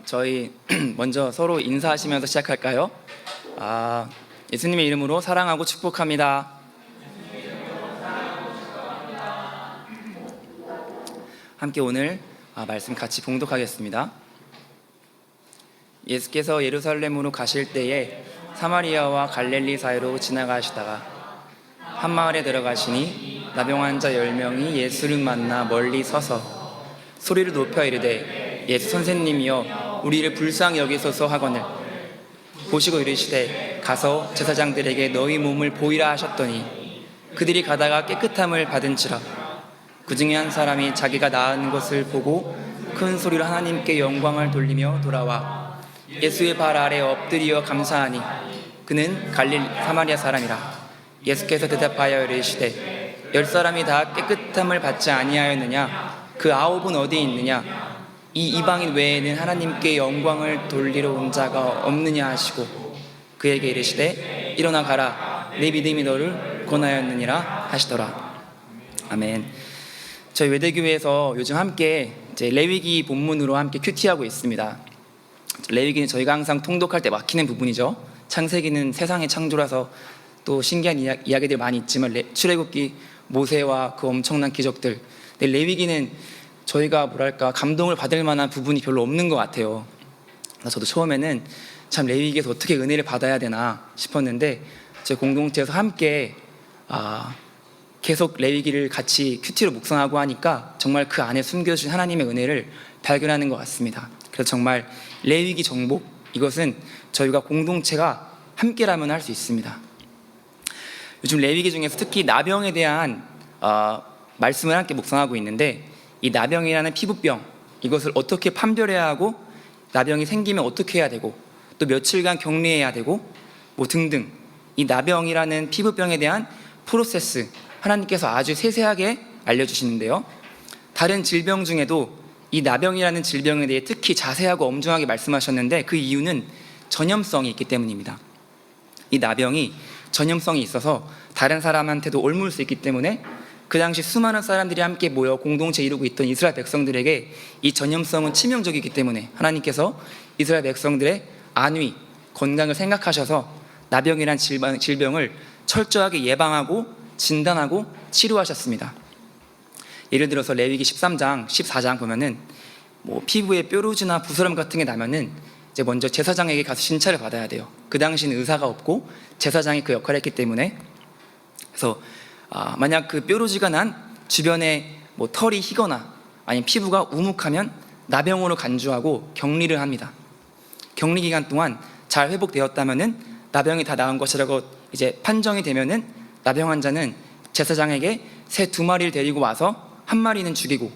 저희 먼저 서로 인사하시면서 시작할까요? 예수님의 이름으로 사랑하고 축복합니다. 함께 오늘 말씀 같이 봉독하겠습니다. 예수께서 예루살렘으로 가실 때에 사마리아와 갈릴리 사이로 지나가시다가 한 마을에 들어가시니 나병 환자 10명이 예수를 만나 멀리 서서 소리를 높여 이르되 예수 선생님이여 우리를 불쌍히 여기소서 하거늘 보시고 이르시되 가서 제사장들에게 너희 몸을 보이라 하셨더니 그들이 가다가 깨끗함을 받은지라. 그 중에 한 사람이 자기가 나은 것을 보고 큰 소리로 하나님께 영광을 돌리며 돌아와 예수의 발 아래 엎드리어 감사하니 그는 갈릴리 사마리아 사람이라. 예수께서 대답하여 이르시되 10사람이 다 깨끗함을 받지 아니하였느냐? 그 9은 어디 있느냐? 이 이방인 외에는 하나님께 영광을 돌리러 온 자가 없느냐 하시고 그에게 이르시되 일어나 가라 내 믿음이 너를 권하였느니라 하시더라. 아멘. 저희 외대교회에서 요즘 함께 이제 레위기 본문으로 함께 큐티하고 있습니다. 레위기는 저희가 항상 통독할 때 막히는 부분이죠. 창세기는 세상의 창조라서 또 신기한 이야기들 많이 있지만 출애굽기 모세와 그 엄청난 기적들, 레위기는 저희가 감동을 받을 만한 부분이 별로 없는 것 같아요. 저도 처음에는 참 레위기에서 어떻게 은혜를 받아야 되나 싶었는데 저희 공동체에서 함께 계속 레위기를 같이 큐티로 묵상하고 하니까 정말 그 안에 숨겨주신 하나님의 은혜를 발견하는 것 같습니다. 그래서 정말 레위기 정복, 이것은 저희가 공동체가 함께라면 할 수 있습니다. 요즘 레위기 중에서 특히 나병에 대한 말씀을 함께 묵상하고 있는데, 이 나병이라는 피부병, 이것을 어떻게 판별해야 하고 나병이 생기면 어떻게 해야 되고 또 며칠간 격리해야 되고 뭐 등등, 이 나병이라는 피부병에 대한 프로세스 하나님께서 아주 세세하게 알려주시는데요, 다른 질병 중에도 이 나병이라는 질병에 대해 특히 자세하고 엄중하게 말씀하셨는데 그 이유는 전염성이 있기 때문입니다. 이 나병이 전염성이 있어서 다른 사람한테도 옮을 수 있기 때문에 그 당시 수많은 사람들이 함께 모여 공동체 이루고 있던 이스라엘 백성들에게 이 전염성은 치명적이기 때문에 하나님께서 이스라엘 백성들의 안위, 건강을 생각하셔서 나병이란 질병을 철저하게 예방하고 진단하고 치료하셨습니다. 예를 들어서 레위기 13장, 14장 보면은 피부에 뾰루지나 부스럼 같은 게 나면은 이제 먼저 제사장에게 가서 진찰을 받아야 돼요. 그 당시는 의사가 없고 제사장이 그 역할을 했기 때문에. 그래서 만약 그 뾰루지가 난 주변에 털이 희거나 아니면 피부가 우묵하면 나병으로 간주하고 격리를 합니다. 격리 기간 동안 잘 회복되었다면은 나병이 다 나은 것이라고 이제 판정이 되면은 나병 환자는 제사장에게 새 2마리를 데리고 와서 한 마리는 죽이고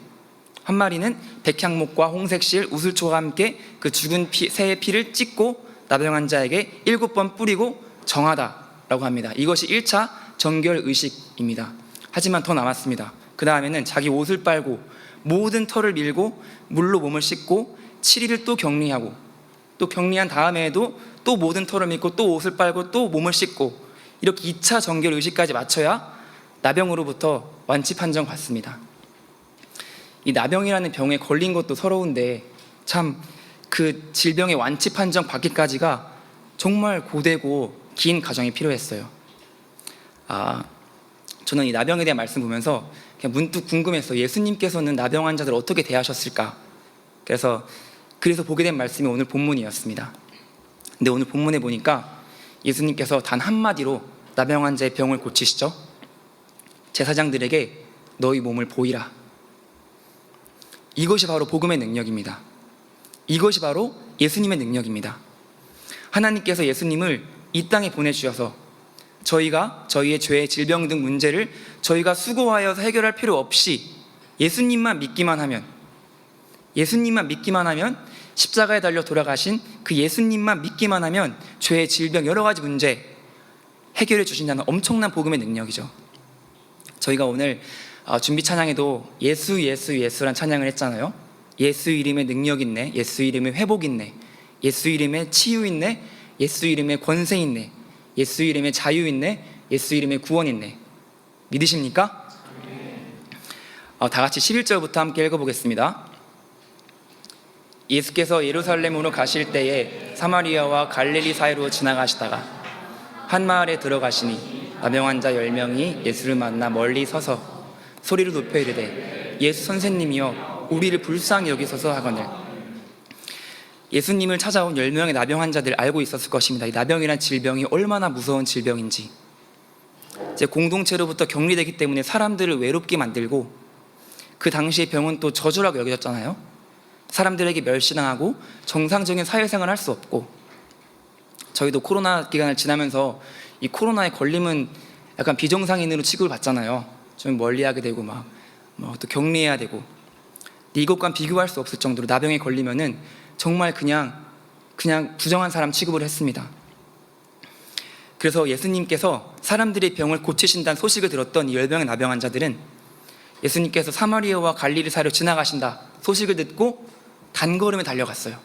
한 마리는 백향목과 홍색실, 우슬초와 함께 그 죽은 새의 피를 찢고 나병 환자에게 7번 뿌리고 정하다라고 합니다. 이것이 1차 정결의식입니다. 하지만 더 남았습니다. 그 다음에는 자기 옷을 빨고 모든 털을 밀고 물로 몸을 씻고 7일을 또 격리하고 또 격리한 다음에도 또 모든 털을 밀고 또 옷을 빨고 또 몸을 씻고 이렇게 2차 정결의식까지 마쳐야 나병으로부터 완치 판정 받습니다. 이 나병이라는 병에 걸린 것도 서러운데 참 그 질병의 완치 판정 받기까지가 정말 고되고 긴 과정이 필요했어요. 저는 이 나병에 대한 말씀 보면서 그냥 문득 궁금했어요. 예수님께서는 나병 환자들 어떻게 대하셨을까? 그래서 보게 된 말씀이 오늘 본문이었습니다. 근데 오늘 본문에 보니까 예수님께서 단 한마디로 나병 환자의 병을 고치시죠. 제사장들에게 너희 몸을 보이라. 이것이 바로 복음의 능력입니다. 이것이 바로 예수님의 능력입니다. 하나님께서 예수님을 이 땅에 보내주셔서 저희가 저희의 죄, 질병 등 문제를 저희가 수고하여서 해결할 필요 없이 예수님만 믿기만 하면 십자가에 달려 돌아가신 그 예수님만 믿기만 하면 죄, 질병, 여러 가지 문제 해결해 주신다는 엄청난 복음의 능력이죠. 저희가 오늘 준비 찬양에도 예수 예수 예수란 찬양을 했잖아요. 예수 이름에 능력 있네, 예수 이름에 회복 있네, 예수 이름에 치유 있네, 예수 이름에 권세 있네, 예수 이름에 자유 있네, 예수 이름에 구원 있네. 믿으십니까? 다 같이 11절부터 함께 읽어보겠습니다. 예수께서 예루살렘으로 가실 때에 사마리아와 갈릴리 사이로 지나가시다가 한 마을에 들어가시니 나병 환자 10명이 예수를 만나 멀리 서서 소리를 높여 이르되 예수 선생님이여 우리를 불쌍히 여기소서 하거늘. 예수님을 찾아온 10명의 나병 환자들 알고 있었을 것입니다. 이 나병이란 질병이 얼마나 무서운 질병인지. 이제 공동체로부터 격리되기 때문에 사람들을 외롭게 만들고, 그 당시의 병은 또 저주라고 여겨졌잖아요. 사람들에게 멸시당하고 정상적인 사회생활을 할 수 없고, 저희도 코로나 기간을 지나면서 이 코로나에 걸리면 약간 비정상인으로 취급을 받잖아요. 좀 멀리하게 되고 막 또 격리해야 되고. 이것과 비교할 수 없을 정도로 나병에 걸리면은 정말 그냥 부정한 사람 취급을 했습니다. 그래서 예수님께서 사람들의 병을 고치신다는 소식을 들었던 이 10명의 나병 환자들은 예수님께서 사마리아와 갈릴리 사이로 지나가신다 소식을 듣고 단걸음에 달려갔어요.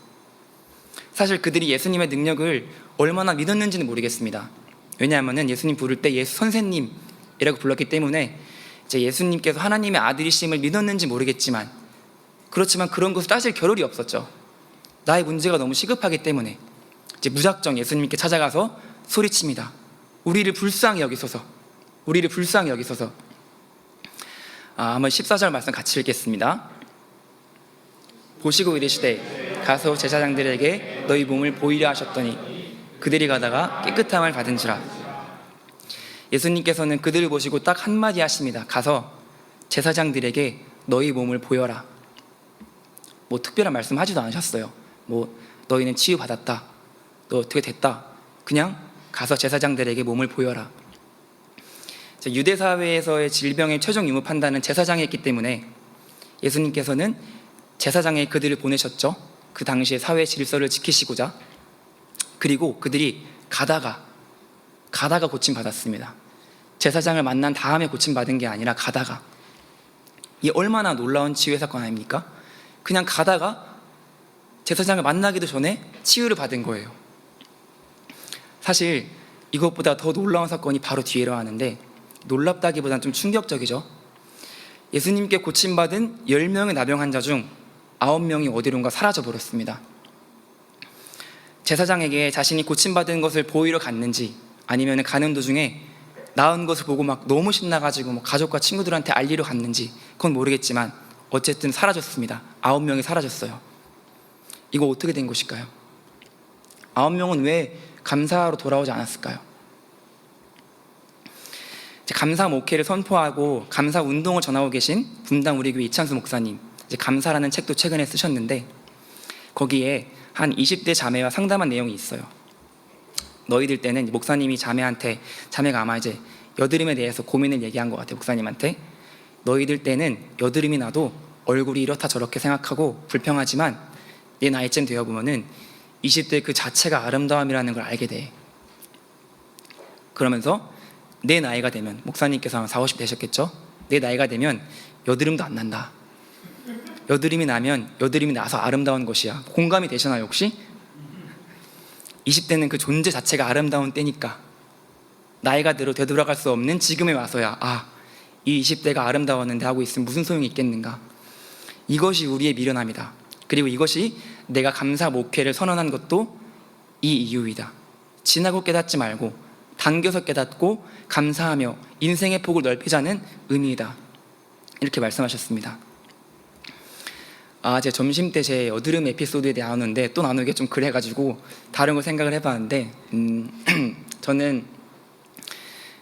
사실 그들이 예수님의 능력을 얼마나 믿었는지는 모르겠습니다. 왜냐하면 예수님 부를 때 예수 선생님이라고 불렀기 때문에 이제 예수님께서 하나님의 아들이심을 믿었는지 모르겠지만, 그렇지만 그런 것을 따질 겨를이 없었죠. 나의 문제가 너무 시급하기 때문에 이제 무작정 예수님께 찾아가서 소리칩니다. 우리를 불쌍히 여기소서, 우리를 불쌍히 여기소서. 한번 14절 말씀 같이 읽겠습니다. 보시고 이르시되 가서 제사장들에게 너희 몸을 보이려 하셨더니 그들이 가다가 깨끗함을 받은지라. 예수님께서는 그들을 보시고 딱 한마디 하십니다. 가서 제사장들에게 너희 몸을 보여라. 뭐 특별한 말씀 하지도 않으셨어요. 뭐 너희는 치유받았다, 너 어떻게 됐다. 그냥 가서 제사장들에게 몸을 보여라. 유대 사회에서의 질병의 최종 유무 판단은 제사장이 했기 때문에 예수님께서는 제사장에 그들을 보내셨죠. 그 당시의 사회 질서를 지키시고자. 그리고 그들이 가다가 고침받았습니다. 제사장을 만난 다음에 고침받은 게 아니라 가다가. 이 얼마나 놀라운 치유의 사건 아닙니까? 그냥 가다가 제사장을 만나기도 전에 치유를 받은 거예요. 사실 이것보다 더 놀라운 사건이 바로 뒤에 일어나는데, 놀랍다기보다는 좀 충격적이죠. 예수님께 고침받은 10명의 나병 환자 중 9명이 어디론가 사라져버렸습니다. 제사장에게 자신이 고침받은 것을 보이러 갔는지, 아니면 가는 도중에 나은 것을 보고 막 너무 신나가지고 가족과 친구들한테 알리러 갔는지 그건 모르겠지만 어쨌든 사라졌습니다. 9명이 사라졌어요. 이거 어떻게 된 것일까요? 9명은 왜 감사로 돌아오지 않았을까요? 감사 목회를 선포하고 감사 운동을 전하고 계신 분당 우리교회 이찬수 목사님, 감사라는 책도 최근에 쓰셨는데, 거기에 한 20대 자매와 상담한 내용이 있어요. 너희들 때는, 목사님이 자매가 아마 이제 여드름에 대해서 고민을 얘기한 것 같아요. 목사님한테 너희들 때는 여드름이 나도 얼굴이 이렇다 저렇게 생각하고 불평하지만 내 나이쯤 되어보면은 20대 그 자체가 아름다움이라는 걸 알게 돼. 그러면서 내 나이가 되면, 목사님께서 한 40, 50 되셨겠죠? 내 나이가 되면 여드름도 안 난다. 여드름이 나면 여드름이 나서 아름다운 것이야. 공감이 되시나요 혹시? 20대는 그 존재 자체가 아름다운 때니까, 나이가 들어 되돌아갈 수 없는 지금에 와서야 이 20대가 아름다웠는데 하고 있으면 무슨 소용이 있겠는가. 이것이 우리의 미련함이다. 그리고 이것이 내가 감사 목회를 선언한 것도 이 이유이다. 지나고 깨닫지 말고 당겨서 깨닫고 감사하며 인생의 폭을 넓히자는 의미이다. 이렇게 말씀하셨습니다. 제 점심 때 제 여드름 에피소드에 대해 나누는데 또 나누기 좀 그래가지고 다른 거 생각을 해봤는데, 저는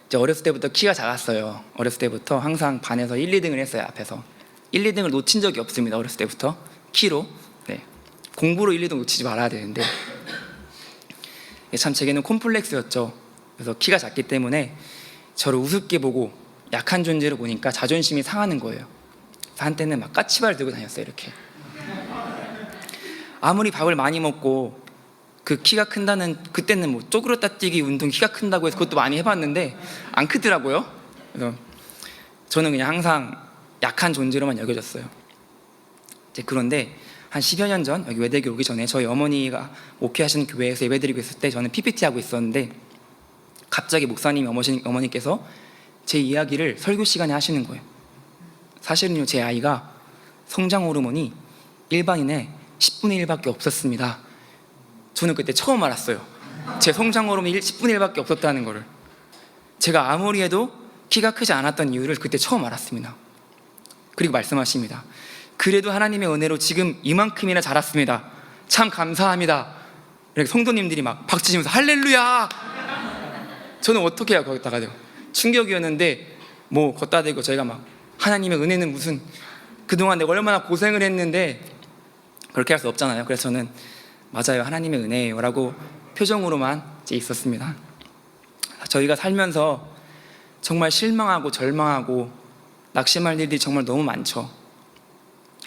이제 어렸을 때부터 키가 작았어요. 어렸을 때부터 항상 반에서 1, 2등을 했어요. 앞에서 1, 2등을 놓친 적이 없습니다. 어렸을 때부터 키로. 공부로 1, 2등 놓치지 말아야 되는데 참 제게는 콤플렉스였죠. 그래서 키가 작기 때문에 저를 우습게 보고 약한 존재로 보니까 자존심이 상하는 거예요. 한때는 막 까치발 들고 다녔어요. 이렇게. 아무리 밥을 많이 먹고 그 키가 큰다는, 그때는 뭐 쪼그렸다 뛰기 운동 키가 큰다고 해서 그것도 많이 해봤는데 안 크더라고요. 그래서 저는 그냥 항상 약한 존재로만 여겨졌어요. 그런데 한 10여 년 전, 여기 외대교 오기 전에 저희 어머니가 목회하시는 교회에서 예배드리고 있을 때 저는 PPT 하고 있었는데, 갑자기 목사님 어머니께서 제 이야기를 설교 시간에 하시는 거예요. 사실은요, 제 아이가 성장 호르몬이 일반인의 10분의 1밖에 없었습니다. 저는 그때 처음 알았어요. 제 성장 호르몬이 10분의 1밖에 없었다는 거를. 제가 아무리 해도 키가 크지 않았던 이유를 그때 처음 알았습니다. 그리고 말씀하십니다. 그래도 하나님의 은혜로 지금 이만큼이나 자랐습니다. 참 감사합니다. 이렇게 성도님들이 막 박수치면서 할렐루야! 저는 어떻게 해요? 거기다가 충격이었는데 뭐 걷다 대고 저희가 막 하나님의 은혜는 무슨, 그동안 내가 얼마나 고생을 했는데 그렇게 할 수 없잖아요. 그래서 저는 맞아요, 하나님의 은혜예요 라고 표정으로만 이제 있었습니다. 저희가 살면서 정말 실망하고 절망하고 낙심할 일들이 정말 너무 많죠.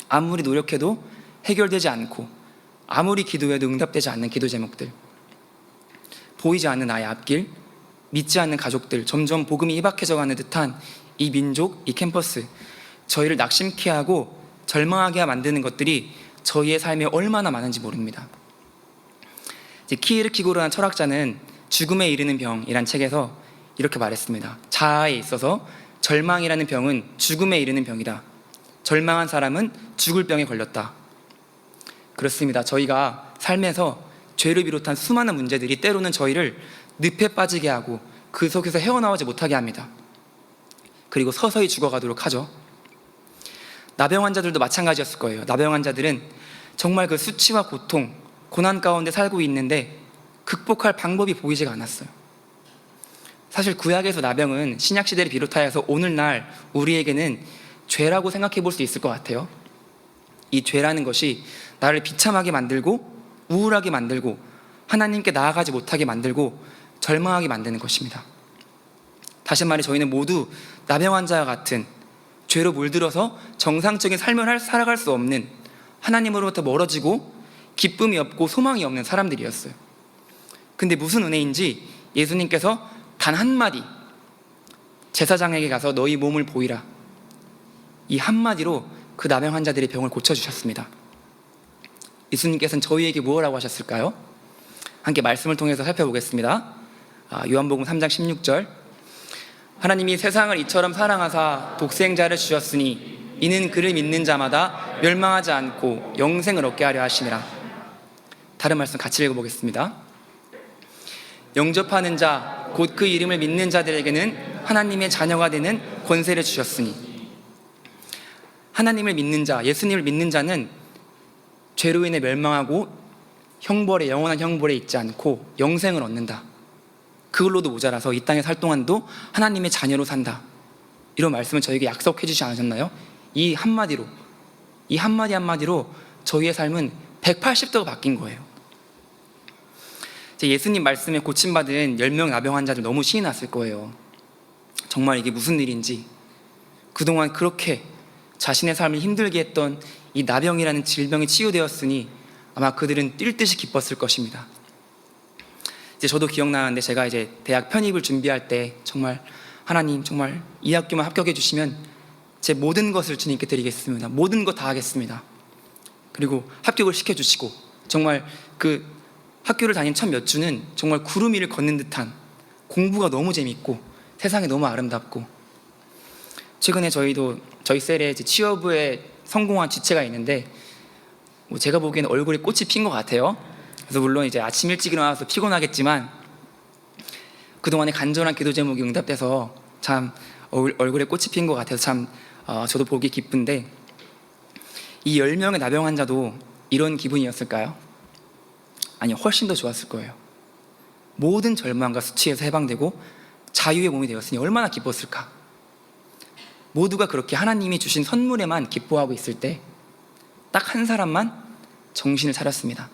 아무리 노력해도 해결되지 않고, 아무리 기도해도 응답되지 않는 기도 제목들, 보이지 않는 나의 앞길, 믿지 않는 가족들, 점점 복음이 희박해져가는 듯한 이 민족, 이 캠퍼스, 저희를 낙심케 하고 절망하게 만드는 것들이 저희의 삶에 얼마나 많은지 모릅니다. 키에르키고르라는 철학자는 죽음에 이르는 병이란 책에서 이렇게 말했습니다. 자아에 있어서 절망이라는 병은 죽음에 이르는 병이다. 절망한 사람은 죽을 병에 걸렸다. 그렇습니다. 저희가 삶에서 죄를 비롯한 수많은 문제들이 때로는 저희를 늪에 빠지게 하고 그 속에서 헤어나오지 못하게 합니다. 그리고 서서히 죽어가도록 하죠. 나병 환자들도 마찬가지였을 거예요. 나병 환자들은 정말 그 수치와 고통, 고난 가운데 살고 있는데 극복할 방법이 보이지가 않았어요. 사실 구약에서 나병은 신약시대를 비롯하여서 오늘날 우리에게는 죄라고 생각해 볼 수 있을 것 같아요. 이 죄라는 것이 나를 비참하게 만들고 우울하게 만들고 하나님께 나아가지 못하게 만들고 절망하게 만드는 것입니다. 다시 말해 저희는 모두 나병 환자와 같은 죄로 물들어서 정상적인 삶을 살아갈 수 없는, 하나님으로부터 멀어지고 기쁨이 없고 소망이 없는 사람들이었어요. 근데 무슨 은혜인지 예수님께서 단 한마디, 제사장에게 가서 너희 몸을 보이라, 이 한마디로 그 나병 환자들의 병을 고쳐주셨습니다. 예수님께서는 저희에게 무엇라고 하셨을까요? 함께 말씀을 통해서 살펴보겠습니다. 요한복음 3장 16절, 하나님이 세상을 이처럼 사랑하사 독생자를 주셨으니 이는 그를 믿는 자마다 멸망하지 않고 영생을 얻게 하려 하시니라. 다른 말씀 같이 읽어보겠습니다. 영접하는 자, 곧 그 이름을 믿는 자들에게는 하나님의 자녀가 되는 권세를 주셨으니, 하나님을 믿는 자, 예수님을 믿는 자는 죄로 인해 멸망하고 형벌에, 영원한 형벌에 있지 않고 영생을 얻는다. 그걸로도 모자라서 이 땅에 살 동안도 하나님의 자녀로 산다. 이런 말씀을 저에게 약속해 주시지 않으셨나요? 이 한마디로, 이 한마디 한마디로 저희의 삶은 180도가 바뀐 거예요. 예수님 말씀에 고침받은 10명 나병 환자들 너무 신이 났을 거예요. 정말 이게 무슨 일인지, 그동안 그렇게 자신의 삶을 힘들게 했던 이 나병이라는 질병이 치유되었으니 아마 그들은 뛸 듯이 기뻤을 것입니다. 이제 저도 기억나는데, 제가 이제 대학 편입을 준비할 때 정말 하나님, 정말 이 학교만 합격해 주시면 제 모든 것을 주님께 드리겠습니다. 모든 것 다 하겠습니다. 그리고 합격을 시켜주시고, 정말 그 학교를 다닌 첫 몇 주는 정말 구름 위를 걷는 듯한, 공부가 너무 재밌고 세상이 너무 아름답고, 최근에 저희 셀에 취업에 성공한 지체가 있는데, 제가 보기에는 얼굴에 꽃이 핀 것 같아요. 그래서 물론 이제 아침 일찍 일어나서 피곤하겠지만 그동안의 간절한 기도 제목이 응답돼서 참 얼굴에 꽃이 핀 것 같아서 참 저도 보기 기쁜데, 이 10명의 나병 환자도 이런 기분이었을까요? 아니요, 훨씬 더 좋았을 거예요. 모든 절망과 수치에서 해방되고 자유의 몸이 되었으니 얼마나 기뻤을까. 모두가 그렇게 하나님이 주신 선물에만 기뻐하고 있을 때 딱 한 사람만 정신을 차렸습니다.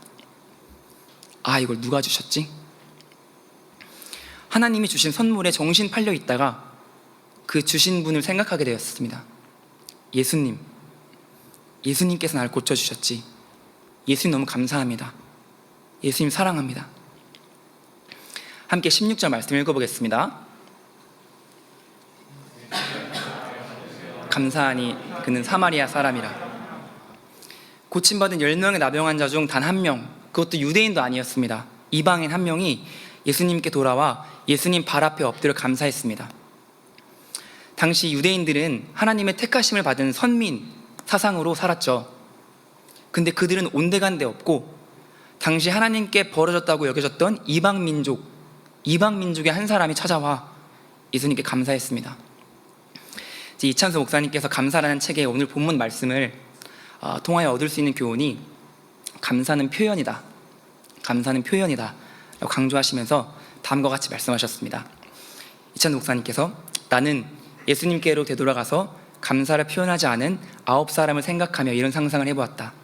아, 이걸 누가 주셨지? 하나님이 주신 선물에 정신 팔려 있다가 그 주신 분을 생각하게 되었습니다. 예수님께서 나를 고쳐주셨지. 예수님 너무 감사합니다. 예수님 사랑합니다. 함께 16절 말씀 읽어보겠습니다. 감사하니 그는 사마리아 사람이라. 고침받은 10명의 나병 환자 중 단 한 명, 그것도 유대인도 아니었습니다. 이방인 한 명이 예수님께 돌아와 예수님 발 앞에 엎드려 감사했습니다. 당시 유대인들은 하나님의 택하심을 받은 선민 사상으로 살았죠. 근데 그들은 온데간데 없고 당시 하나님께 벌어졌다고 여겨졌던 이방 민족의 한 사람이 찾아와 예수님께 감사했습니다. 이찬수 목사님께서 감사라는 책에 오늘 본문 말씀을 통하여 얻을 수 있는 교훈이 감사는 표현이다 라고 강조하시면서 다음과 같이 말씀하셨습니다. 이찬수 목사님께서 나는 예수님께로 되돌아가서 감사를 표현하지 않은 9사람을 생각하며 이런 상상을 해보았다.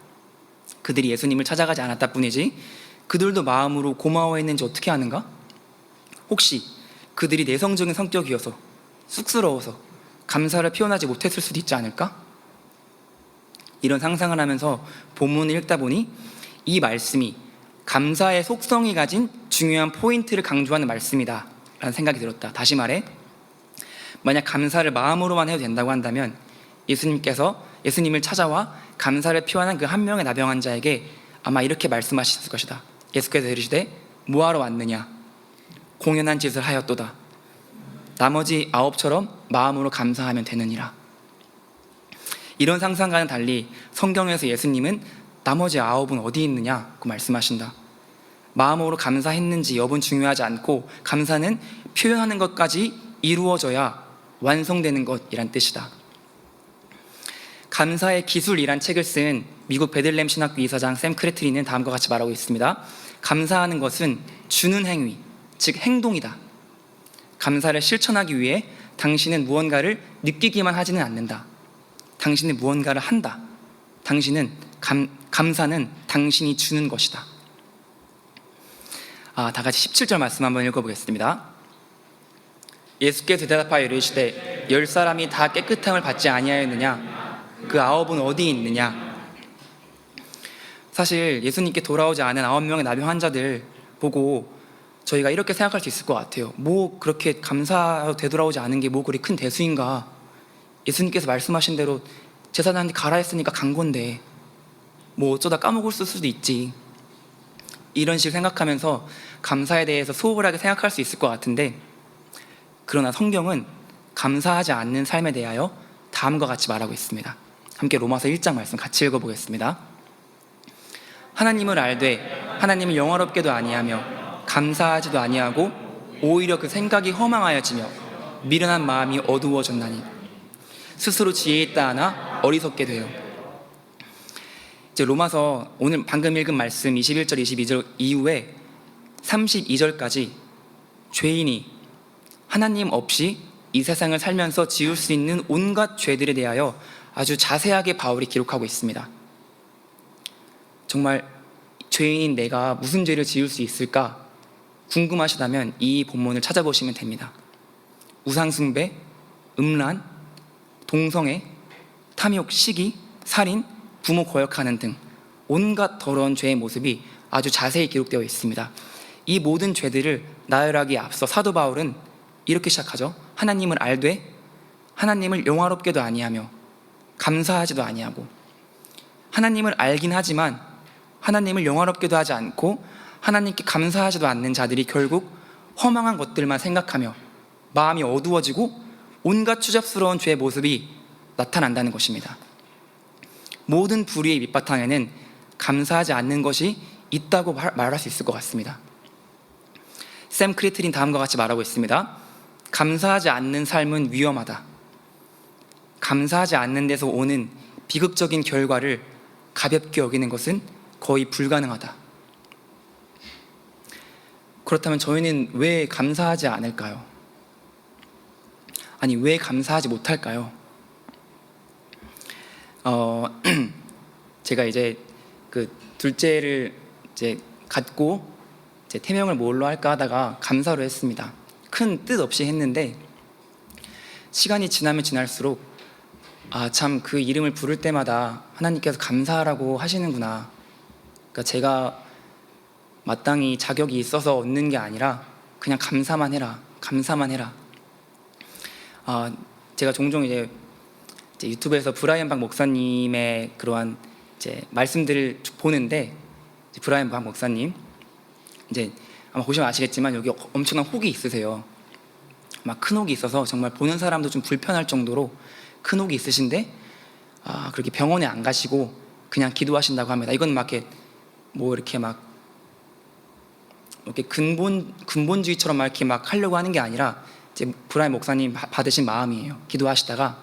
그들이 예수님을 찾아가지 않았다 뿐이지 그들도 마음으로 고마워했는지 어떻게 아는가? 혹시 그들이 내성적인 성격이어서 쑥스러워서 감사를 표현하지 못했을 수도 있지 않을까? 이런 상상을 하면서 본문을 읽다 보니 이 말씀이 감사의 속성이 가진 중요한 포인트를 강조하는 말씀이다 라는 생각이 들었다. 다시 말해 만약 감사를 마음으로만 해도 된다고 한다면 예수님을 찾아와 감사를 표현한 그 한 명의 나병 환자에게 아마 이렇게 말씀하셨을 것이다. 예수께서 이르시되 뭐하러 왔느냐? 공연한 짓을 하였도다. 나머지 9처럼 마음으로 감사하면 되느니라. 이런 상상과는 달리 성경에서 예수님은 나머지 9은 어디 있느냐고 말씀하신다. 마음으로 감사했는지 여부는 중요하지 않고 감사는 표현하는 것까지 이루어져야 완성되는 것이란 뜻이다. 감사의 기술이란 책을 쓴 미국 베들레헴 신학교 이사장 샘 크레트리는 다음과 같이 말하고 있습니다. 감사하는 것은 주는 행위, 즉 행동이다. 감사를 실천하기 위해 당신은 무언가를 느끼기만 하지는 않는다. 당신은 무언가를 한다. 감사는 당신이 주는 것이다. 다 같이 17절 말씀 한번 읽어보겠습니다. 예수께서 대답하여 이르시되 10사람이 다 깨끗함을 받지 아니하였느냐? 그 9은 어디 있느냐? 사실 예수님께 돌아오지 않은 9명의 나병 환자들 보고 저희가 이렇게 생각할 수 있을 것 같아요. 뭐 그렇게 감사하고 되돌아오지 않은 게 뭐 그리 큰 대수인가? 예수님께서 말씀하신 대로 제사장한테 가라 했으니까 간 건데 뭐 어쩌다 까먹을 수도 있지. 이런 식으로 생각하면서 감사에 대해서 소홀하게 생각할 수 있을 것 같은데, 그러나 성경은 감사하지 않는 삶에 대하여 다음과 같이 말하고 있습니다. 함께 로마서 1장 말씀 같이 읽어보겠습니다. 하나님을 알되 하나님을 영화롭게도 아니하며 감사하지도 아니하고 오히려 그 생각이 허망하여지며 미련한 마음이 어두워졌나니 스스로 지혜 있다 하나 어리석게 되어. 이제 로마서 오늘 방금 읽은 말씀 21절 22절 이후에 32절까지 죄인이 하나님 없이 이 세상을 살면서 지을 수 있는 온갖 죄들에 대하여 아주 자세하게 바울이 기록하고 있습니다. 정말 죄인인 내가 무슨 죄를 지을 수 있을까 궁금하시다면 이 본문을 찾아보시면 됩니다. 우상숭배, 음란, 동성애, 탐욕, 시기, 살인, 부모 거역하는 등 온갖 더러운 죄의 모습이 아주 자세히 기록되어 있습니다. 이 모든 죄들을 나열하기에 앞서 사도 바울은 이렇게 시작하죠. 하나님을 알되 하나님을 영화롭게도 아니하며 감사하지도 아니하고, 하나님을 알긴 하지만 하나님을 영화롭게도 하지 않고 하나님께 감사하지도 않는 자들이 결국 허망한 것들만 생각하며 마음이 어두워지고 온갖 추잡스러운 죄의 모습이 나타난다는 것입니다. 모든 불의의 밑바탕에는 감사하지 않는 것이 있다고 말할 수 있을 것 같습니다. 샘 크리트린 다음과 같이 말하고 있습니다. 감사하지 않는 삶은 위험하다. 감사하지 않는 데서 오는 비극적인 결과를 가볍게 여기는 것은 거의 불가능하다. 그렇다면 저희는 왜 감사하지 않을까요? 아니, 왜 감사하지 못할까요? 제가 이제 그 둘째를 이제 갖고 이제 태명을 뭘로 할까 하다가 감사로 했습니다. 큰 뜻 없이 했는데 시간이 지나면 지날수록 참 그 이름을 부를 때마다 하나님께서 감사하라고 하시는구나. 그러니까 제가 마땅히 자격이 있어서 얻는 게 아니라 그냥 감사만 해라. 제가 종종 이제 유튜브에서 브라이언 박 목사님의 그러한 이제 말씀들을 보는데, 브라이언 박 목사님 이제 아마 보시면 아시겠지만 여기 엄청난 혹이 있으세요. 막 큰 혹이 있어서 정말 보는 사람도 좀 불편할 정도로 큰 혹이 있으신데 그렇게 병원에 안 가시고 그냥 기도하신다고 합니다. 이건 막 이렇게 뭐 이렇게 막 이렇게 근본주의처럼 막 이렇게 막 하려고 하는 게 아니라 이제 브라임 목사님 받으신 마음이에요. 기도하시다가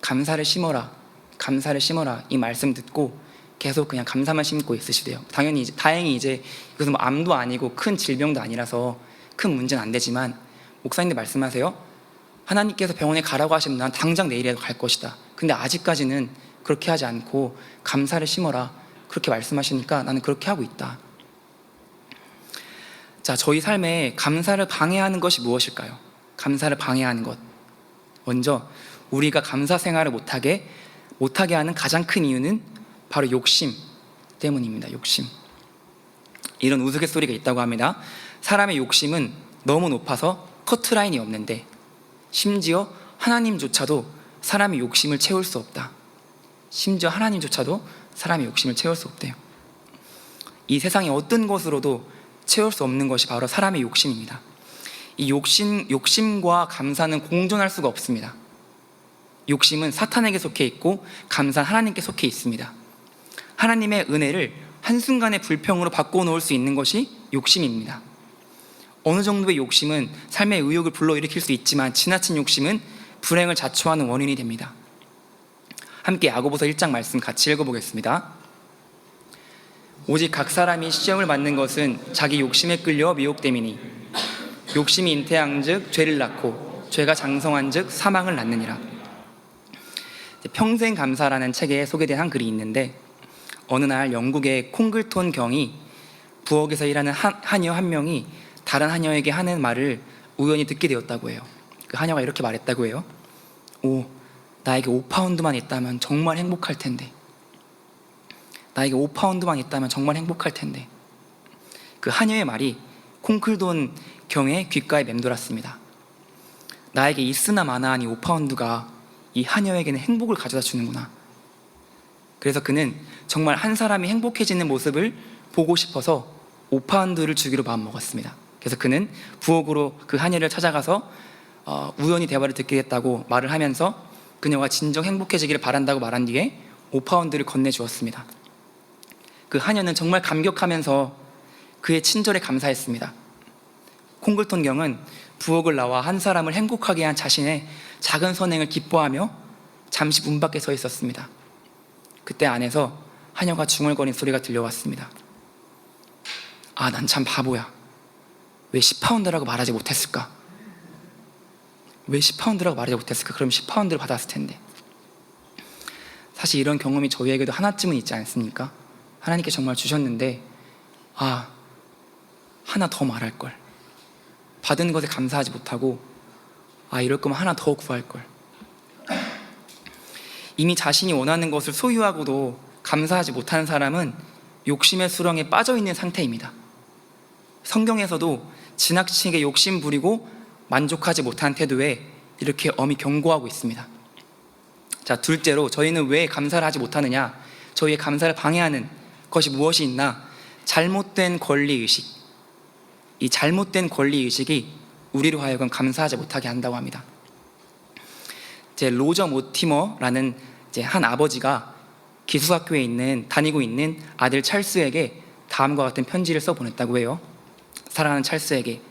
감사를 심어라, 감사를 심어라 이 말씀 듣고 계속 그냥 감사만 심고 있으시대요. 다행히 이제 이것은 뭐 암도 아니고 큰 질병도 아니라서 큰 문제는 안 되지만 목사님들 말씀하세요. 하나님께서 병원에 가라고 하시면 난 당장 내일이라도 갈 것이다. 근데 아직까지는 그렇게 하지 않고 감사를 심어라 그렇게 말씀하시니까 나는 그렇게 하고 있다. 자, 저희 삶에 감사를 방해하는 것이 무엇일까요? 감사를 방해하는 것. 먼저 우리가 감사 생활을 못하게 하는 가장 큰 이유는 바로 욕심 때문입니다. 욕심. 이런 우스갯소리가 있다고 합니다. 사람의 욕심은 너무 높아서 커트라인이 없는데 심지어 하나님조차도 사람의 욕심을 채울 수 없다. 심지어 하나님조차도 사람의 욕심을 채울 수 없대요. 이 세상의 어떤 것으로도 채울 수 없는 것이 바로 사람의 욕심입니다. 이 욕심과 감사는 공존할 수가 없습니다. 욕심은 사탄에게 속해 있고 감사는 하나님께 속해 있습니다. 하나님의 은혜를 한순간에 불평으로 바꿔놓을 수 있는 것이 욕심입니다. 어느 정도의 욕심은 삶의 의욕을 불러일으킬 수 있지만 지나친 욕심은 불행을 자초하는 원인이 됩니다. 함께 야고보서 1장 말씀 같이 읽어보겠습니다. 오직 각 사람이 시험을 받는 것은 자기 욕심에 끌려 미혹됨이니 욕심이 잉태한즉 죄를 낳고 죄가 장성한즉 사망을 낳느니라. 평생 감사라는 책에 소개된 한 글이 있는데 어느 날 영국의 콩글톤 경이 부엌에서 일하는 하녀 한 명이 다른 하녀에게 하는 말을 우연히 듣게 되었다고 해요. 그 하녀가 이렇게 말했다고 해요. 나에게 5파운드만 있다면 정말 행복할 텐데. 나에게 5파운드만 있다면 정말 행복할 텐데. 그 하녀의 말이 콩글톤 경의 귓가에 맴돌았습니다. 나에게 있으나 마나한 이 5파운드가 이 하녀에게는 행복을 가져다 주는구나. 그래서 그는 정말 한 사람이 행복해지는 모습을 보고 싶어서 5파운드를 주기로 마음먹었습니다. 그래서 그는 부엌으로 그 하녀를 찾아가서 우연히 대화를 듣게 됐다고 말을 하면서 그녀가 진정 행복해지기를 바란다고 말한 뒤에 5파운드를 건네주었습니다. 그 하녀는 정말 감격하면서 그의 친절에 감사했습니다. 콩글톤 경은 부엌을 나와 한 사람을 행복하게 한 자신의 작은 선행을 기뻐하며 잠시 문 밖에 서 있었습니다. 그때 안에서 하녀가 중얼거린 소리가 들려왔습니다. 난 참 바보야. 왜 10파운드라고 말하지 못했을까? 왜 10파운드라고 말하지 못했을까? 그럼 10파운드를 받았을 텐데. 사실 이런 경험이 저희에게도 하나쯤은 있지 않습니까? 하나님께 정말 주셨는데 하나 더 말할걸. 받은 것에 감사하지 못하고 이럴 거면 하나 더 구할걸. 이미 자신이 원하는 것을 소유하고도 감사하지 못하는 사람은 욕심의 수렁에 빠져있는 상태입니다. 성경에서도 지나치게 욕심 부리고 만족하지 못한 태도에 이렇게 엄히 경고하고 있습니다. 자, 둘째로 저희는 왜 감사를 하지 못하느냐? 저희의 감사를 방해하는 것이 무엇이 있나? 잘못된 권리의식. 이 잘못된 권리의식이 우리로 하여금 감사하지 못하게 한다고 합니다. 로저 모티머라는 한 아버지가 기숙학교에 다니고 있는 아들 찰스에게 다음과 같은 편지를 써보냈다고 해요. 사랑하는 찰스에게,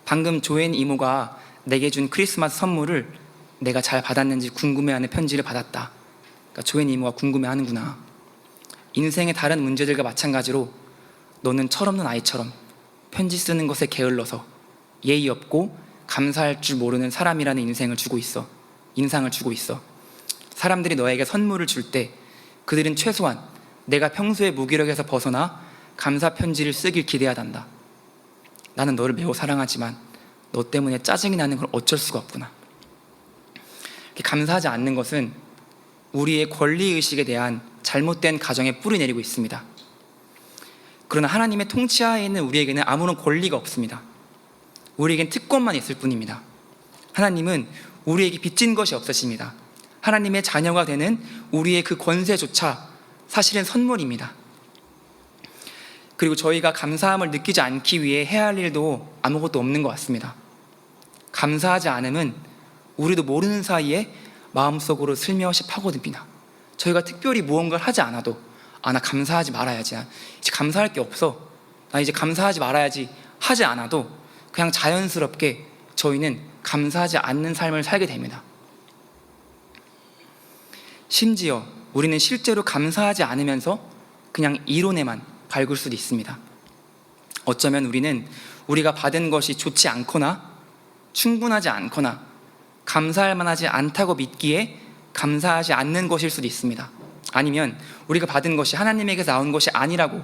방금 조앤 이모가 내게 준 크리스마스 선물을 내가 잘 받았는지 궁금해하는 편지를 받았다. 그러니까 조앤 이모가 궁금해하는구나. 인생의 다른 문제들과 마찬가지로 너는 철없는 아이처럼 편지 쓰는 것에 게을러서 예의 없고 감사할 줄 모르는 사람이라는 인상을 주고 있어. 사람들이 너에게 선물을 줄 때 그들은 최소한 내가 평소의 무기력에서 벗어나 감사 편지를 쓰길 기대하단다. 나는 너를 매우 사랑하지만 너 때문에 짜증이 나는 걸 어쩔 수가 없구나. 이렇게 감사하지 않는 것은 우리의 권리의식에 대한 잘못된 가정에 뿌리 내리고 있습니다. 그러나 하나님의 통치하에 있는 우리에게는 아무런 권리가 없습니다. 우리에겐 특권만 있을 뿐입니다. 하나님은 우리에게 빚진 것이 없으십니다. 하나님의 자녀가 되는 우리의 그 권세조차 사실은 선물입니다. 그리고 저희가 감사함을 느끼지 않기 위해 해야 할 일도 아무것도 없는 것 같습니다. 감사하지 않으면 우리도 모르는 사이에 마음속으로 슬며시 파고듭니다. 저희가 특별히 무언가를 하지 않아도 나 감사하지 말아야지, 나 이제 감사할 게 없어, 나 이제 감사하지 말아야지 하지 않아도 그냥 자연스럽게 저희는 감사하지 않는 삶을 살게 됩니다. 심지어 우리는 실제로 감사하지 않으면서 그냥 이론에만 밝을 수도 있습니다. 어쩌면 우리는 우리가 받은 것이 좋지 않거나 충분하지 않거나 감사할 만하지 않다고 믿기에 감사하지 않는 것일 수도 있습니다. 아니면 우리가 받은 것이 하나님에게서 나온 것이 아니라고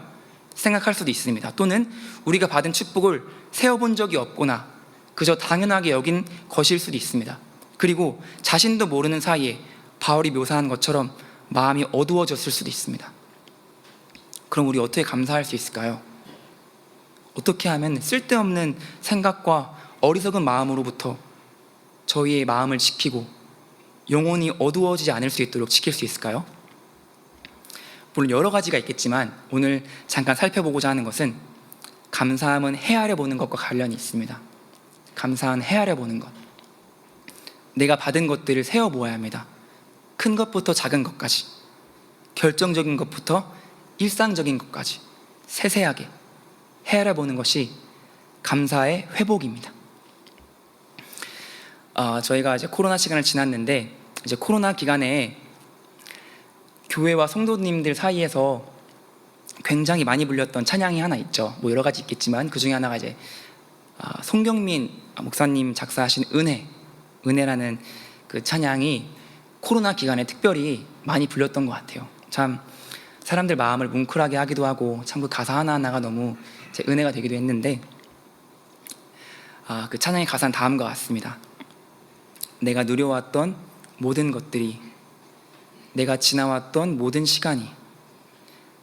생각할 수도 있습니다. 또는 우리가 받은 축복을 세어본 적이 없거나 그저 당연하게 여긴 것일 수도 있습니다. 그리고 자신도 모르는 사이에 바울이 묘사한 것처럼 마음이 어두워졌을 수도 있습니다. 그럼 우리 어떻게 감사할 수 있을까요? 어떻게 하면 쓸데없는 생각과 어리석은 마음으로부터 저희의 마음을 지키고 영혼이 어두워지지 않을 수 있도록 지킬 수 있을까요? 물론 여러 가지가 있겠지만 오늘 잠깐 살펴보고자 하는 것은 감사함은 헤아려 보는 것과 관련이 있습니다. 감사는 헤아려 보는 것. 내가 받은 것들을 세어 보아야 합니다. 큰 것부터 작은 것까지, 결정적인 것부터 일상적인 것까지 세세하게 헤아려 보는 것이 감사의 회복입니다. 저희가 이제 코로나 시간을 지났는데 이제 코로나 기간에 교회와 성도님들 사이에서 굉장히 많이 불렸던 찬양이 하나 있죠. 뭐 여러 가지 있겠지만 그 중에 하나가 이제 송경민 목사님 작사하신 은혜라는 그 찬양이 코로나 기간에 특별히 많이 불렸던 것 같아요. 참 사람들 마음을 뭉클하게 하기도 하고 참 그 가사 하나하나가 너무 제 은혜가 되기도 했는데 그 찬양의 가사는 다음과 같습니다. 내가 누려왔던 모든 것들이, 내가 지나왔던 모든 시간이,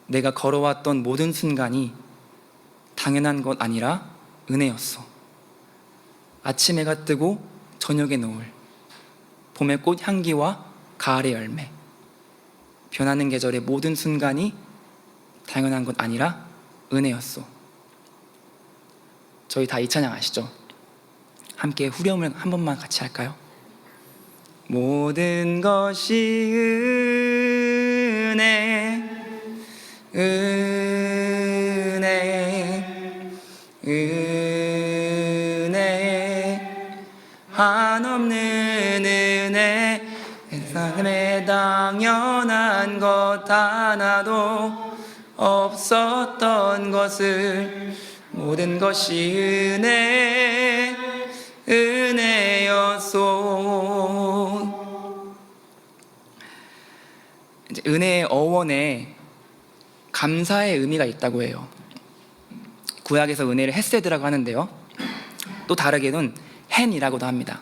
내가 걸어왔던 모든 순간이 당연한 것 아니라 은혜였어. 아침 해가 뜨고 저녁의 노을, 봄의 꽃 향기와 가을의 열매, 변하는 계절의 모든 순간이 당연한 것 아니라 은혜였어. 저희 다 이 찬양 아시죠? 함께 후렴을 한 번만 같이 할까요? 모든 것이 은혜, 은혜, 은혜, 한없는 은혜, 삶에 당연한 것 하나도 없었던 것을 모든 것이 은혜, 은혜였소. 이제 은혜의 어원에 감사의 의미가 있다고 해요. 구약에서 은혜를 헤세드라고 하는데요, 또 다르게는 헨이라고도 합니다.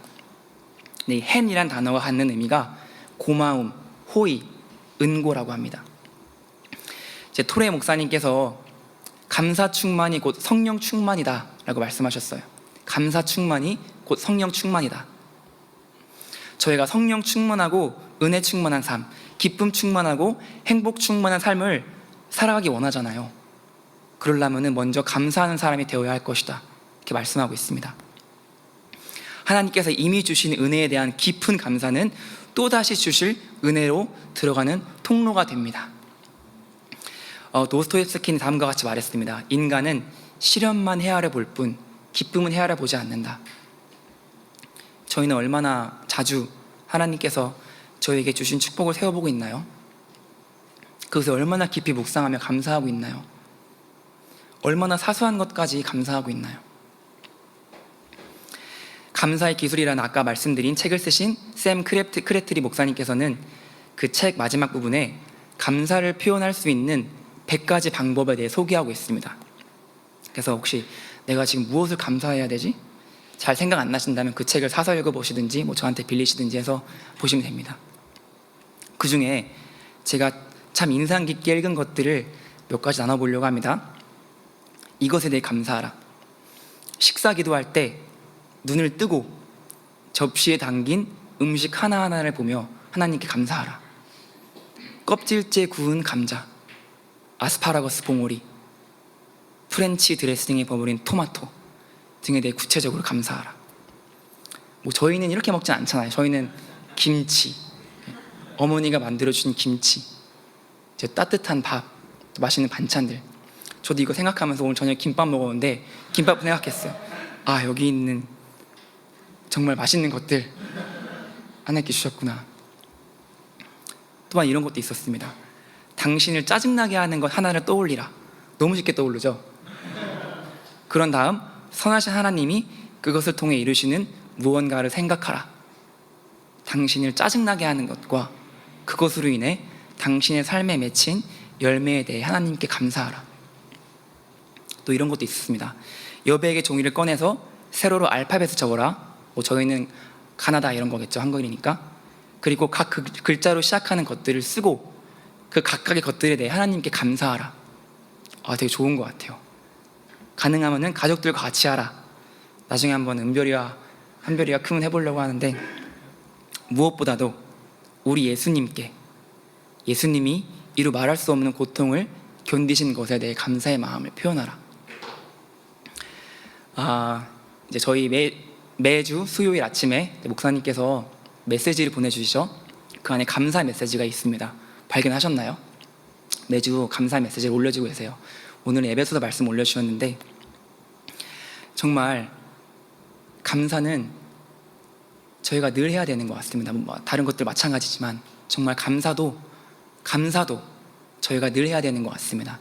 이 헨이란 단어가 갖는 의미가 고마움, 호의, 은고라고 합니다. 제 토레 목사님께서 감사 충만이 곧 성령 충만이다 라고 말씀하셨어요. 감사 충만이 곧 성령 충만이다. 저희가 성령 충만하고 은혜 충만한 삶, 기쁨 충만하고 행복 충만한 삶을 살아가기 원하잖아요. 그러려면 먼저 감사하는 사람이 되어야 할 것이다, 이렇게 말씀하고 있습니다. 하나님께서 이미 주신 은혜에 대한 깊은 감사는 또다시 주실 은혜로 들어가는 통로가 됩니다. 도스토옙스키는 다음과 같이 말했습니다. 인간은 시련만 헤아려 볼 뿐 기쁨은 헤아려 보지 않는다. 저희는 얼마나 자주 하나님께서 저희에게 주신 축복을 세워보고 있나요? 그것을 얼마나 깊이 묵상하며 감사하고 있나요? 얼마나 사소한 것까지 감사하고 있나요? 감사의 기술이라는 아까 말씀드린 책을 쓰신 샘 크레트리 목사님께서는 그 책 마지막 부분에 감사를 표현할 수 있는 100가지 방법에 대해 소개하고 있습니다. 그래서 혹시 내가 지금 무엇을 감사해야 되지? 잘 생각 안 나신다면 그 책을 사서 읽어보시든지 뭐 저한테 빌리시든지 해서 보시면 됩니다. 그 중에 제가 참 인상 깊게 읽은 것들을 몇 가지 나눠보려고 합니다. 이것에 대해 감사하라. 식사 기도할 때 눈을 뜨고 접시에 담긴 음식 하나하나를 보며 하나님께 감사하라. 껍질째 구운 감자, 아스파라거스 봉오리, 프렌치 드레싱에 버무린 토마토 등에 대해 구체적으로 감사하라. 뭐 저희는 이렇게 먹진 않잖아요. 저희는 김치, 어머니가 만들어주신 김치, 이제 따뜻한 밥, 또 맛있는 반찬들. 저도 이거 생각하면서 오늘 저녁 김밥 먹었는데 김밥 생각했어요. 아, 여기 있는 정말 맛있는 것들 하나님께 주셨구나. 또한 이런 것도 있었습니다. 당신을 짜증나게 하는 것 하나를 떠올리라. 너무 쉽게 떠오르죠? 그런 다음 선하신 하나님이 그것을 통해 이루시는 무언가를 생각하라. 당신을 짜증나게 하는 것과 그것으로 인해 당신의 삶에 맺힌 열매에 대해 하나님께 감사하라. 또 이런 것도 있었습니다. 여백의 종이를 꺼내서 세로로 알파벳을 적어라. 저희는 가나다 이런 거겠죠, 한글이니까. 그리고 각 글자로 시작하는 것들을 쓰고 그 각각의 것들에 대해 하나님께 감사하라. 되게 좋은 것 같아요. 가능하면은 가족들과 같이 하라. 나중에 한번 은별이와 한별이가 크면 해보려고 하는데, 무엇보다도 우리 예수님이 이루 말할 수 없는 고통을 견디신 것에 대해 감사의 마음을 표현하라. 이제 저희 매주 수요일 아침에 목사님께서 메시지를 보내주시죠. 그 안에 감사 메시지가 있습니다. 발견하셨나요? 매주 감사 메시지를 올려주고 계세요. 오늘 에베소서 말씀 올려주셨는데, 정말 감사는 저희가 늘 해야 되는 것 같습니다. 다른 것들 마찬가지지만 정말 감사도 저희가 늘 해야 되는 것 같습니다.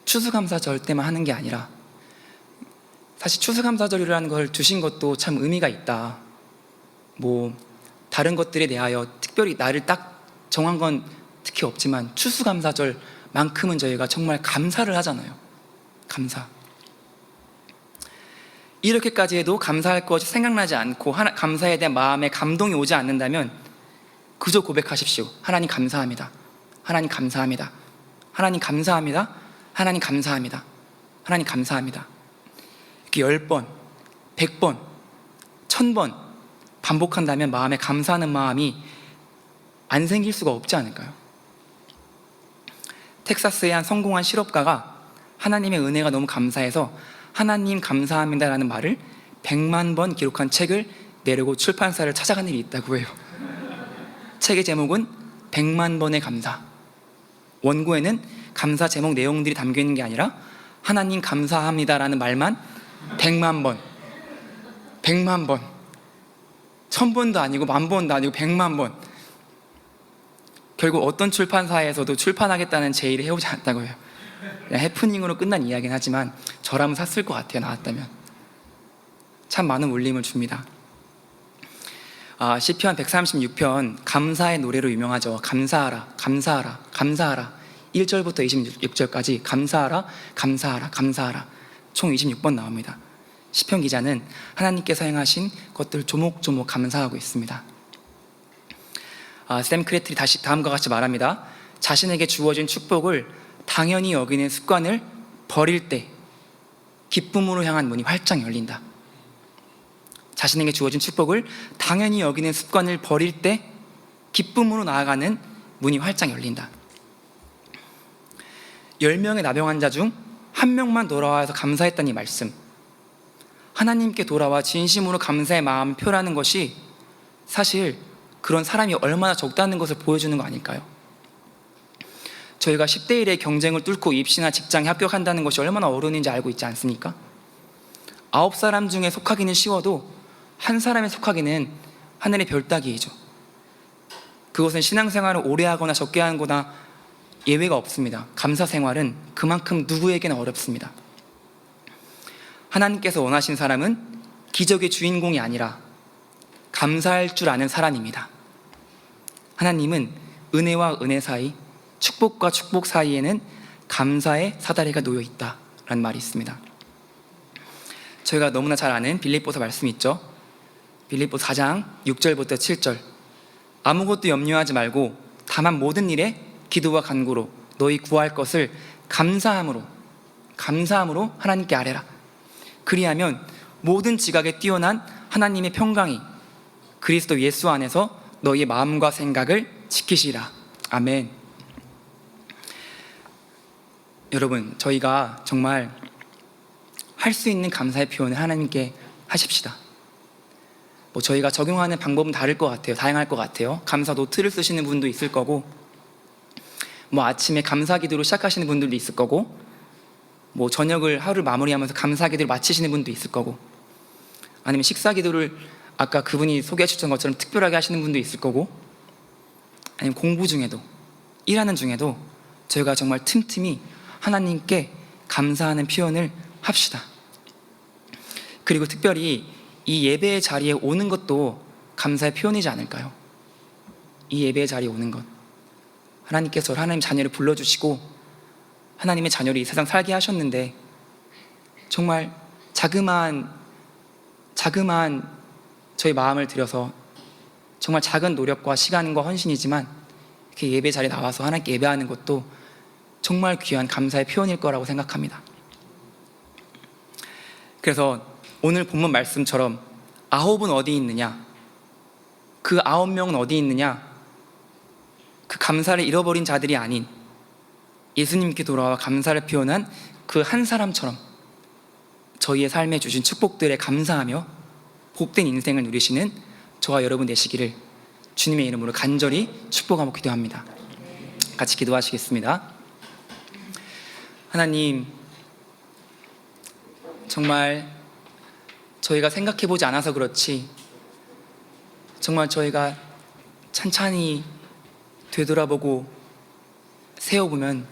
추수감사절 때만 하는 게 아니라, 사실 추수감사절이라는 걸 주신 것도 참 의미가 있다. 다른 것들에 대하여 특별히 나를 딱 정한 건 특히 없지만 추수감사절만큼은 저희가 정말 감사를 하잖아요. 감사. 이렇게까지 해도 감사할 것이 생각나지 않고 감사에 대한 마음에 감동이 오지 않는다면 그저 고백하십시오. 하나님 감사합니다. 하나님 감사합니다. 하나님 감사합니다. 하나님 감사합니다. 하나님 감사합니다. 이렇게 10번, 100번, 1000번 반복한다면 마음에 감사하는 마음이 안 생길 수가 없지 않을까요? 텍사스의 한 성공한 실업가가 하나님의 은혜가 너무 감사해서 하나님 감사합니다라는 말을 100만 번 기록한 책을 내려고 출판사를 찾아간 일이 있다고 해요. 책의 제목은 100만 번의 감사. 원고에는 감사 제목 내용들이 담겨있는 게 아니라 하나님 감사합니다라는 말만 100만 번, 1000번도 아니고 10,000번도 아니고 100만 번. 결국 어떤 출판사에서도 출판하겠다는 제의를 해오지 않았다고 해요. 그냥 해프닝으로 끝난 이야기는 하지만 저라면 샀을 것 같아요. 나왔다면. 참 많은 울림을 줍니다. 시편 136편 감사의 노래로 유명하죠. 감사하라, 감사하라, 감사하라. 1절부터 26절까지 감사하라, 감사하라, 감사하라. 총 26번 나옵니다. 시편 기자는 하나님께서 행하신 것들 조목조목 감사하고 있습니다. 샘 크레틀이 다음과 같이 말합니다. 자신에게 주어진 축복을 당연히 여기는 습관을 버릴 때 기쁨으로 향한 문이 활짝 열린다. 자신에게 주어진 축복을 당연히 여기는 습관을 버릴 때 기쁨으로 나아가는 문이 활짝 열린다. 10명의 나병 환자 중 1명만 돌아와서 감사했다는 이 말씀, 하나님께 돌아와 진심으로 감사의 마음을 표현하는 것이 사실 그런 사람이 얼마나 적다는 것을 보여주는 거 아닐까요? 저희가 10대 1의 경쟁을 뚫고 입시나 직장에 합격한다는 것이 얼마나 어려운지 알고 있지 않습니까? 9사람 중에 속하기는 쉬워도 한 사람에 속하기는 하늘의 별 따기이죠. 그것은 신앙생활을 오래 하거나 적게 하는 거나 예외가 없습니다. 감사 생활은 그만큼 누구에게나 어렵습니다. 하나님께서 원하신 사람은 기적의 주인공이 아니라 감사할 줄 아는 사람입니다. 하나님은 은혜와 은혜 사이, 축복과 축복 사이에는 감사의 사다리가 놓여 있다라는 말이 있습니다. 저희가 너무나 잘 아는 빌립보서 말씀이 있죠. 빌립보서 4장 6절부터 7절. 아무것도 염려하지 말고 다만 모든 일에 기도와 간구로 너희 구할 것을 감사함으로 하나님께 아뢰라. 그리하면 모든 지각에 뛰어난 하나님의 평강이 그리스도 예수 안에서 너희의 마음과 생각을 지키시라. 아멘. 여러분, 저희가 정말 할 수 있는 감사의 표현을 하나님께 하십시다. 뭐 저희가 적용하는 방법은 다를 것 같아요. 다양할 것 같아요. 감사 노트를 쓰시는 분도 있을 거고, 뭐 아침에 감사 기도로 시작하시는 분들도 있을 거고, 뭐 저녁을 하루를 마무리하면서 감사 기도를 마치시는 분도 있을 거고, 아니면 식사 기도를 아까 그분이 소개해 주셨던 것처럼 특별하게 하시는 분도 있을 거고, 아니면 공부 중에도, 일하는 중에도 저희가 정말 틈틈이 하나님께 감사하는 표현을 합시다. 그리고 특별히 이 예배의 자리에 오는 것도 감사의 표현이지 않을까요? 이 예배의 자리에 오는 것, 하나님께서 하나님 자녀를 불러주시고 하나님의 자녀를 이 세상 살게 하셨는데, 정말 자그마한 저희 마음을 들여서 정말 작은 노력과 시간과 헌신이지만 이렇게 예배 자리에 나와서 하나님께 예배하는 것도 정말 귀한 감사의 표현일 거라고 생각합니다. 그래서 오늘 본문 말씀처럼 9은 어디 있느냐, 그 9명은 어디 있느냐, 그 감사를 잃어버린 자들이 아닌 예수님께 돌아와 감사를 표현한 그 한 사람처럼 저희의 삶에 주신 축복들에 감사하며 복된 인생을 누리시는 저와 여러분 되시기를 주님의 이름으로 간절히 축복하고 기도합니다. 같이 기도하시겠습니다. 하나님, 정말 저희가 생각해보지 않아서 그렇지 정말 저희가 찬찬히 되돌아보고 세어보면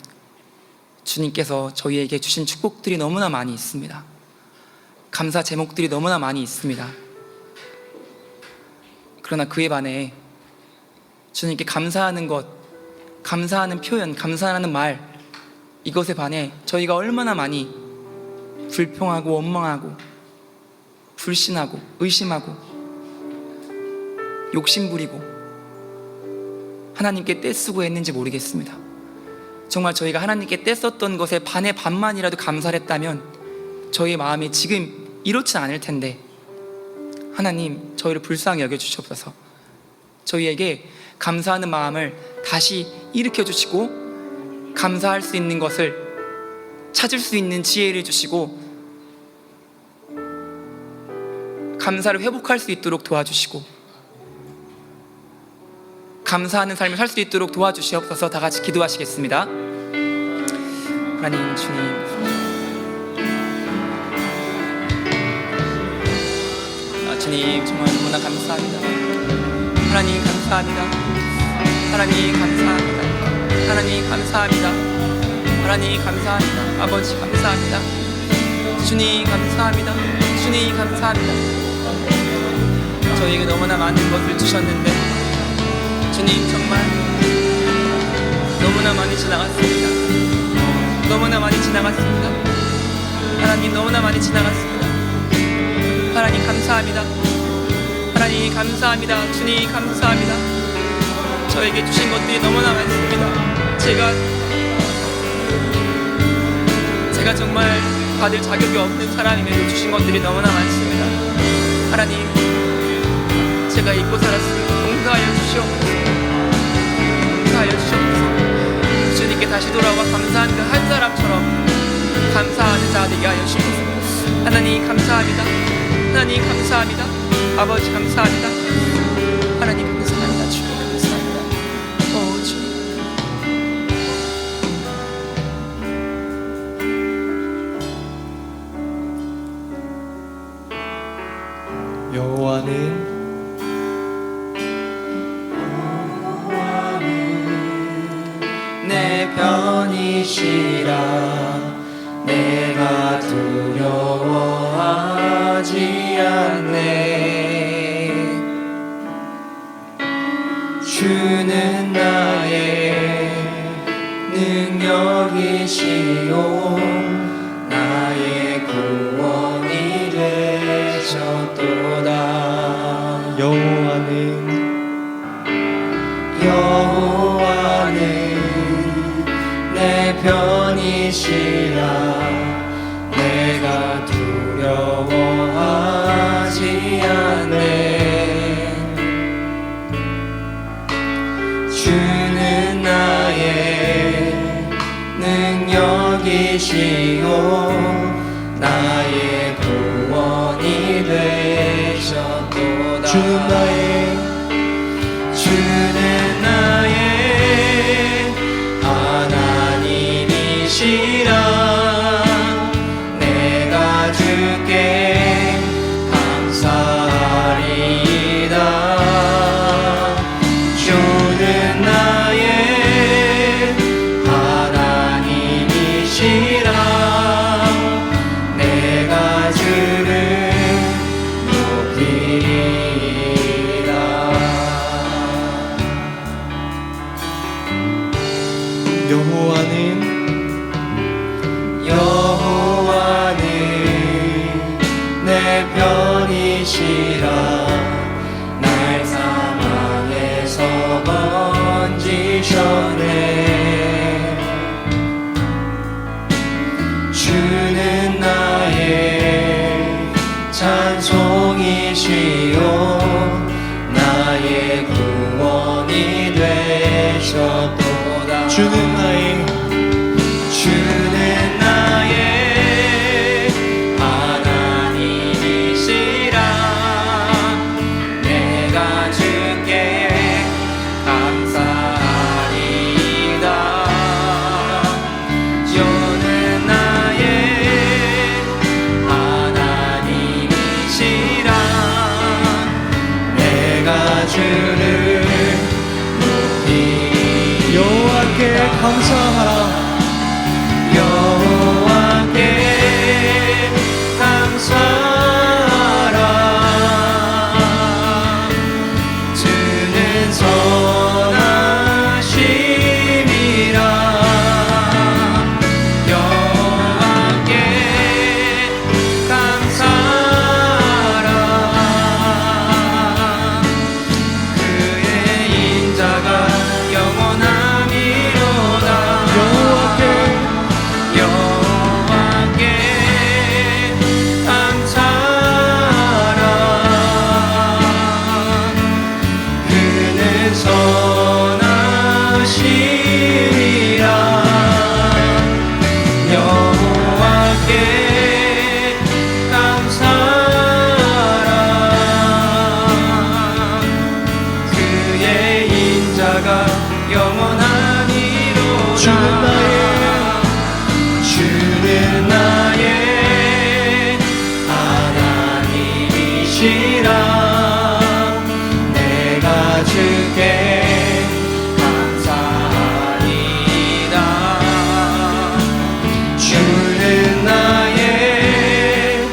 주님께서 저희에게 주신 축복들이 너무나 많이 있습니다. 감사 제목들이 너무나 많이 있습니다. 그러나 그에 반해 주님께 감사하는 것, 감사하는 표현, 감사하는 말, 이것에 반해 저희가 얼마나 많이 불평하고 원망하고 불신하고 의심하고 욕심부리고 하나님께 떼쓰고 했는지 모르겠습니다. 정말 저희가 하나님께 떼썼던 것에 반의 반만이라도 감사를 했다면 저희의 마음이 지금 이렇지 않을 텐데, 하나님 저희를 불쌍히 여겨주시옵소서. 저희에게 감사하는 마음을 다시 일으켜 주시고 감사할 수 있는 것을 찾을 수 있는 지혜를 주시고 감사를 회복할 수 있도록 도와주시고 감사하는 삶을 살 수 있도록 도와주시옵소서. 다 같이 기도하시겠습니다. 하나님, 주님, 주님 정말 너무나 감사합니다. 하나님 감사합니다. 하나님 감사합니다. 하나님 감사합니다. 하나님 감사합니다. 아버지 감사합니다. 주님 감사합니다. 주님 감사합니다. 저희에게 너무나 많은 것을 주셨는데 주님 정말 너무나 많이 지나갔습니다. 너무나 많이 지나갔습니다. 하나님 너무나 많이 지나갔습니다. 하나님 감사합니다. 하나님 감사합니다. 주님 감사합니다. 저에게 주신 것들이 너무나 많습니다. 제가 정말 받을 자격이 없는 사람임에도 주신 것들이 너무나 많습니다. 하나님, 제가 잊고 살았습니다. 용서하여 주시옵소서. 용서하여 주시옵소서. 주님께 다시 돌아와 감사한 그 한 사람처럼 감사하는 자 되게 하여 주옵소서. 하나님 감사합니다. 하나님 감사합니다. 아버지 감사합니다. 하나님 감사합니다. 주님 감사합니다. 주님. 여호와는 내 편이시라. 내가 두려워하지 않네. 주는 나의 능력이시오. 나의 구원이 되셨도다. 여호와는 내 편이시라. 내가 두려워하지 않네. 주는 나의 능력이시오. 나의 구원이 되셨도다. 날 사망에서 건지셨네. 주는 나의 찬송이시요 나의 구원이 되셨도다. 주는 나의 하나님이시라. 내가 주께 감사하리이다. 주는 나의 하나님이시라. 내가 주를 높이 여호와께 감사하라. 여호와께 감사하라. 주는 선하심이라. 여호와께 감사하라. 그의 인자가 영원함이로다. 여호와께 감사하라. 그는 선하심이라. 여호와께 감사하라. 그의 인자가 영원하니로다. 주는 나의 하나님이시라. 내가 주께 감사하리이다. 주는 나의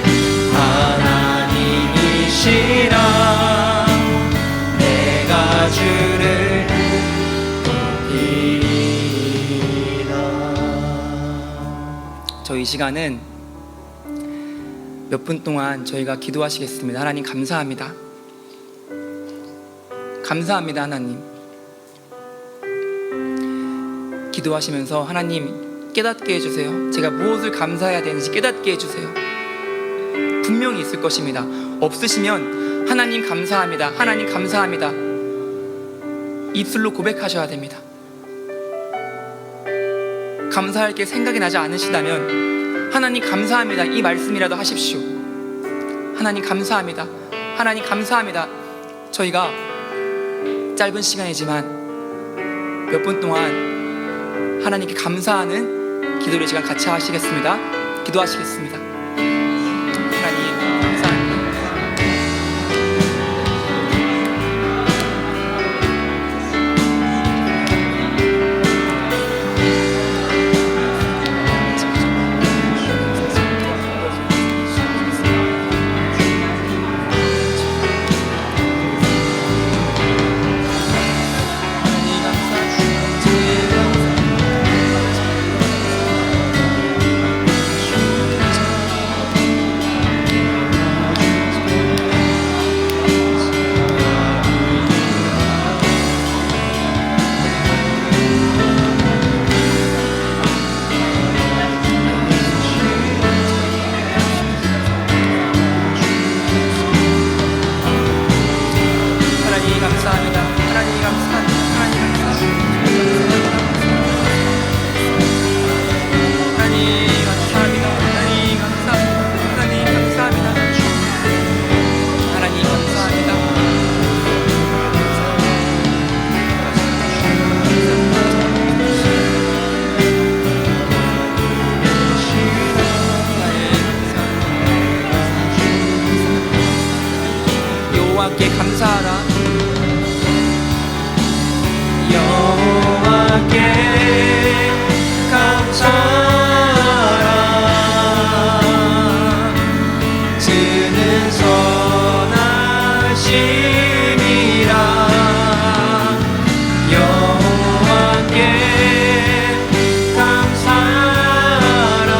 하나님이시라. 내가 주를 높이리이다. 저희 시간은 몇 분 동안 저희가 기도하시겠습니다. 하나님 감사합니다. 감사합니다. 하나님. 기도하시면서 하나님 깨닫게 해주세요. 제가 무엇을 감사해야 되는지 깨닫게 해주세요. 분명히 있을 것입니다. 없으시면 하나님 감사합니다. 하나님 감사합니다. 입술로 고백하셔야 됩니다. 감사할 게 생각이 나지 않으시다면 하나님 감사합니다 이 말씀이라도 하십시오. 하나님 감사합니다. 하나님 감사합니다. 저희가 짧은 시간이지만 몇 분 동안 하나님께 감사하는 기도의 시간 같이 하시겠습니다. 기도하시겠습니다. 하나님 감사합니다. 여호와께 감사하라. 여호와께 감사하라. 주는 선하심이라. 여호와께 감사하라.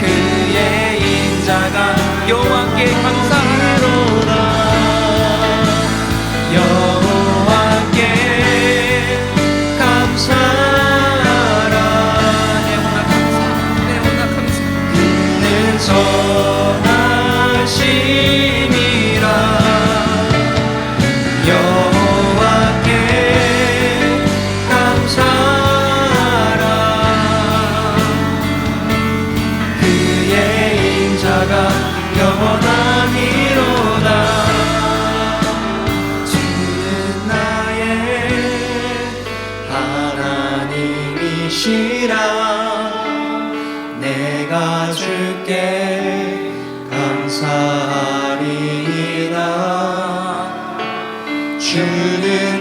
그의 인자가 주는